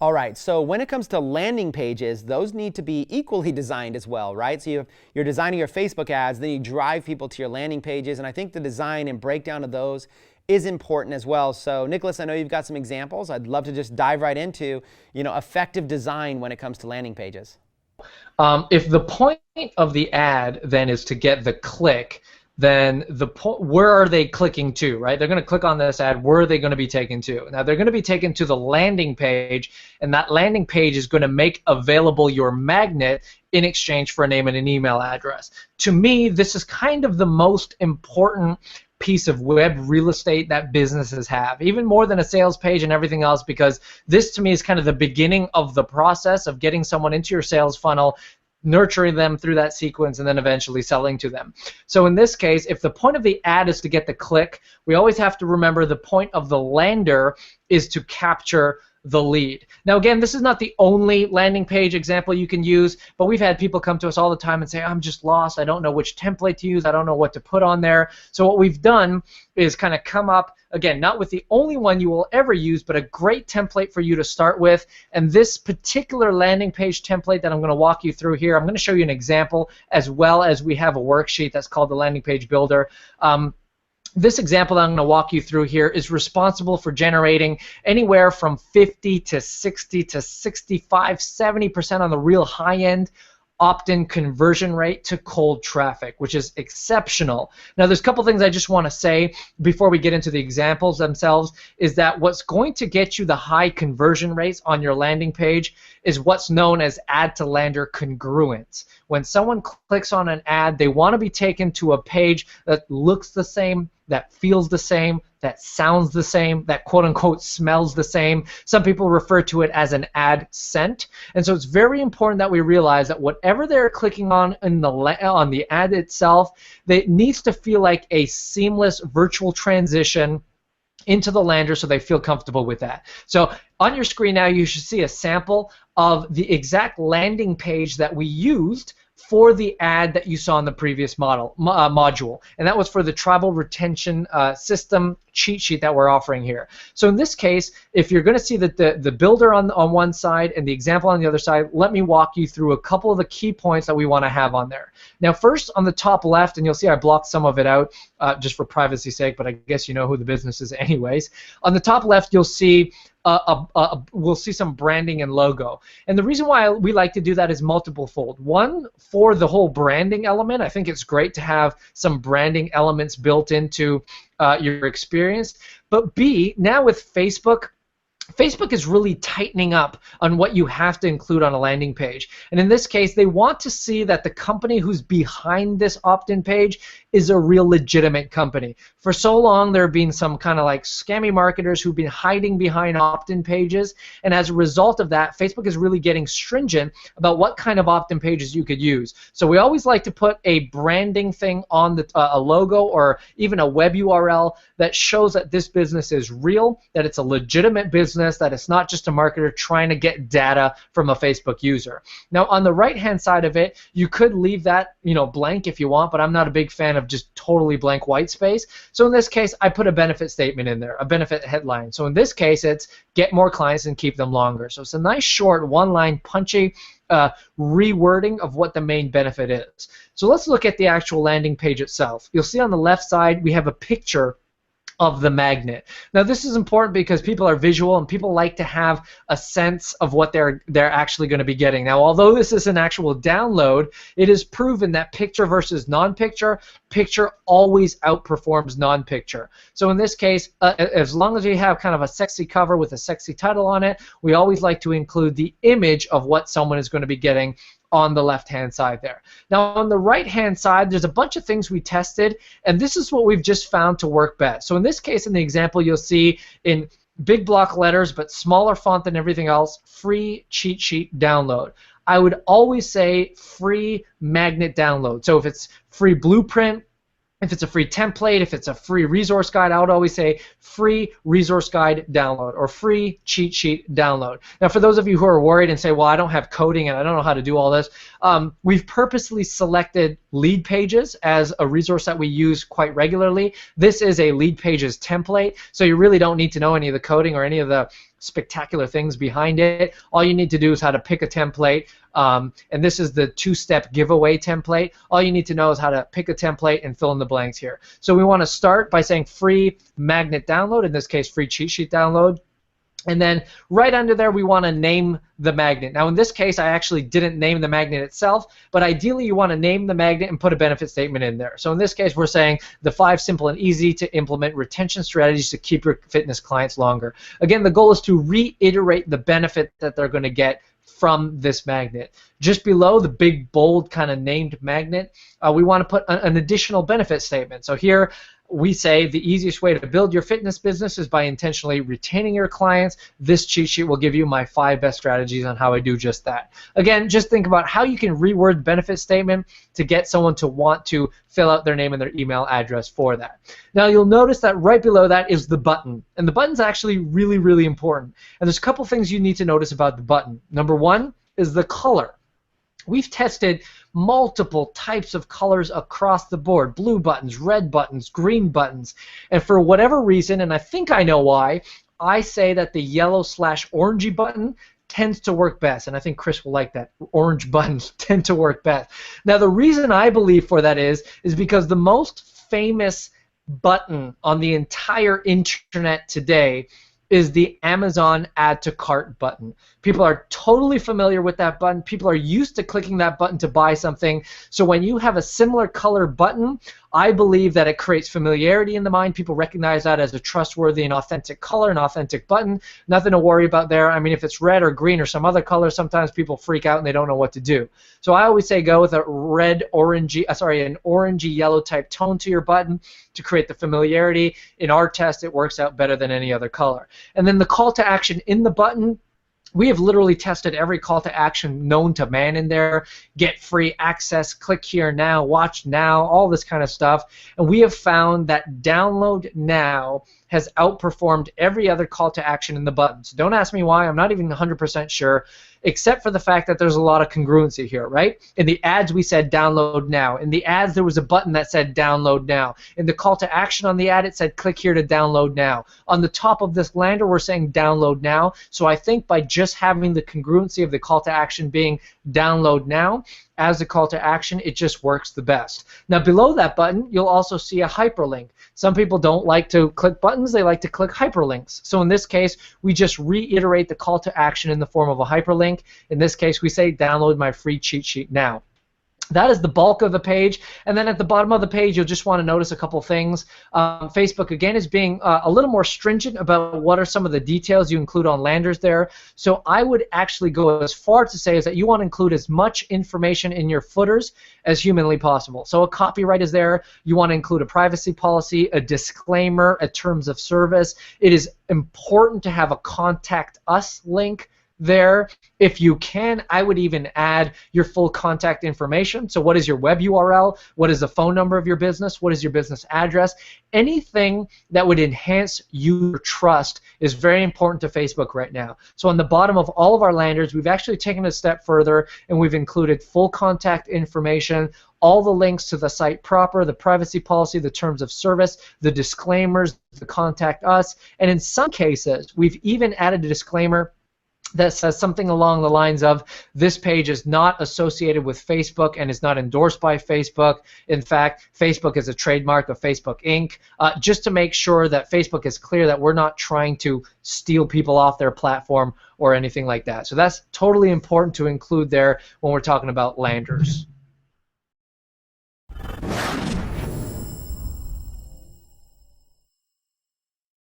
All right, so when it comes to landing pages, those need to be equally designed as well, right? So you're designing your Facebook ads, then you drive people to your landing pages, and I think the design and breakdown of those is important as well. So Nicholas, I know you've got some examples. I'd love to just dive right into, effective design when it comes to landing pages. If the point of the ad then is to get the click, then where are they clicking to, right? They're going to click on this ad. Where are they going to be taken to? Now, they're going to be taken to the landing page, and that landing page is going to make available your magnet in exchange for a name and an email address. To me, this is kind of the most important piece of web real estate that businesses have, even more than a sales page and everything else, because this to me is kind of the beginning of the process of getting someone into your sales funnel, nurturing them through that sequence, and then eventually selling to them. So in this case, if the point of the ad is to get the click, we always have to remember the point of the lander is to capture the lead. Now again, this is not the only landing page example you can use, but we've had people come to us all the time and say, I'm just lost, I don't know which template to use, I don't know what to put on there. So what we've done is kind of come up, again, not with the only one you will ever use, but a great template for you to start with. And this particular landing page template that I'm going to walk you through here, I'm going to show you an example, as well as we have a worksheet that's called the Landing Page Builder. This example that I'm going to walk you through here is responsible for generating anywhere from 50 to 60 to 65, 70% on the real high end opt-in conversion rate to cold traffic, which is exceptional. Now, there's a couple things I just want to say before we get into the examples themselves, is that what's going to get you the high conversion rates on your landing page is what's known as ad to lander congruence. When someone clicks on an ad, they want to be taken to a page that looks the same, that feels the same, that sounds the same, that quote-unquote smells the same. Some people refer to it as an ad scent. And so it's very important that we realize that whatever they're clicking on in on the ad itself, it needs to feel like a seamless virtual transition into the lander so they feel comfortable with that. So on your screen now, you should see a sample of the exact landing page that we used for the ad that you saw in the previous module, and that was for the travel retention system cheat sheet that we're offering here. So in this case, if you're going to see the builder on one side and the example on the other side, let me walk you through a couple of the key points that we want to have on there. Now first, on the top left, and you'll see I blocked some of it out just for privacy's sake, but I guess you know who the business is anyways. On the top left, you'll see we'll see some branding and logo. And the reason why we like to do that is multiple fold. One, for the whole branding element, I think it's great to have some branding elements built into your experience. But B, now with Facebook is really tightening up on what you have to include on a landing page. And in this case, they want to see that the company who's behind this opt-in page is a real legitimate company. For so long, there have been some kind of like scammy marketers who've been hiding behind opt-in pages. And as a result of that, Facebook is really getting stringent about what kind of opt-in pages you could use. So we always like to put a branding thing on a logo or even a web URL that shows that this business is real, that it's a legitimate business, that it's not just a marketer trying to get data from a Facebook user. Now on the right hand side of it, you could leave that blank if you want, but I'm not a big fan of just totally blank white space. So in this case, I put a benefit statement in there, a benefit headline. So in this case, it's get more clients and keep them longer. So it's a nice short one-line punchy rewording of what the main benefit is. So let's look at the actual landing page itself. You'll see on the left side we have a picture of the magnet. Now this is important because people are visual and people like to have a sense of what they're actually going to be getting. Now although this is an actual download, it is proven that picture versus non-picture, picture always outperforms non-picture. So in this case, as long as you have kind of a sexy cover with a sexy title on it, we always like to include the image of what someone is going to be getting on the left-hand side there. Now on the right-hand side, there's a bunch of things we tested, and this is what we've just found to work best. So in this case, in the example, you'll see in big block letters, but smaller font than everything else, free cheat sheet download. I would always say free magnet download. So if it's free blueprint, if it's a free template, if it's a free resource guide, I would always say free resource guide download or free cheat sheet download. Now for those of you who are worried and say, well, I don't have coding and I don't know how to do all this, we've purposely selected lead pages as a resource that we use quite regularly. This is a lead pages template, so you really don't need to know any of the coding or any of the spectacular things behind it. All you need to do is how to pick a template, and this is the 2-step giveaway template. All you need to know is how to pick a template and fill in the blanks here. So we want to start by saying free magnet download, in this case free cheat sheet download. And then right under there, we want to name the magnet. Now, in this case, I actually didn't name the magnet itself, but ideally, you want to name the magnet and put a benefit statement in there. So in this case, we're saying the 5 simple and easy to implement retention strategies to keep your fitness clients longer. Again, the goal is to reiterate the benefit that they're going to get from this magnet. Just below the big, bold kind of named magnet, we want to put an additional benefit statement. So here, we say the easiest way to build your fitness business is by intentionally retaining your clients. This cheat sheet will give you my 5 best strategies on how I do just that. Again, just think about how you can reword benefit statement to get someone to want to fill out their name and their email address for that. Now you'll notice that right below that is the button. And the button's actually really, really important. And there's a couple things you need to notice about the button. Number 1 is the color. We've tested multiple types of colors across the board, blue buttons, red buttons, green buttons, and for whatever reason, and I think I know why, I say that the yellow/orangey button tends to work best, and I think Chris will like that. Orange buttons tend to work best. Now the reason I believe for that is because the most famous button on the entire internet today is the Amazon Add to Cart button. People are totally familiar with that button. People are used to clicking that button to buy something. So when you have a similar color button, I believe that it creates familiarity in the mind. People recognize that as a trustworthy and authentic color, an authentic button. Nothing to worry about there. I mean, if it's red or green or some other color, sometimes people freak out and they don't know what to do. So I always say go with a an orangey yellow type tone to your button to create the familiarity. In our test, it works out better than any other color. And then the call to action in the button, we have literally tested every call to action known to man in there. Get free access, click here now, watch now, all this kind of stuff. And we have found that download now has outperformed every other call to action in the button. So don't ask me why. I'm not even 100% sure, except for the fact that there's a lot of congruency here, right? In the ads, we said download now. In the ads, there was a button that said download now. In the call to action on the ad, it said click here to download now. On the top of this lander, we're saying download now. So I think by just having the congruency of the call to action being download now as a call to action, it just works the best. Now below that button, you'll also see a hyperlink. Some people don't like to click buttons, they like to click hyperlinks. So in this case, we just reiterate the call to action in the form of a hyperlink. In this case, we say download my free cheat sheet now. That is the bulk of the page, and then at the bottom of the page you'll just want to notice a couple things. Facebook again is being a little more stringent about what are some of the details you include on landers there. So I would actually go as far to say is that you want to include as much information in your footers as humanly possible. So a copyright is there. You want to include a privacy policy, a disclaimer, a terms of service. It is important to have a contact us link there. If you can, I would even add your full contact information. So what is your web URL? What is the phone number of your business? What is your business address? Anything that would enhance user trust is very important to Facebook right now. So on the bottom of all of our landers, we've actually taken a step further and we've included full contact information, all the links to the site proper, the privacy policy, the terms of service, the disclaimers, the contact us, and in some cases, we've even added a disclaimer that says something along the lines of this page is not associated with Facebook and is not endorsed by Facebook. In fact, Facebook is a trademark of Facebook Inc. Just to make sure that Facebook is clear that we're not trying to steal people off their platform or anything like that. So that's totally important to include there when we're talking about landers.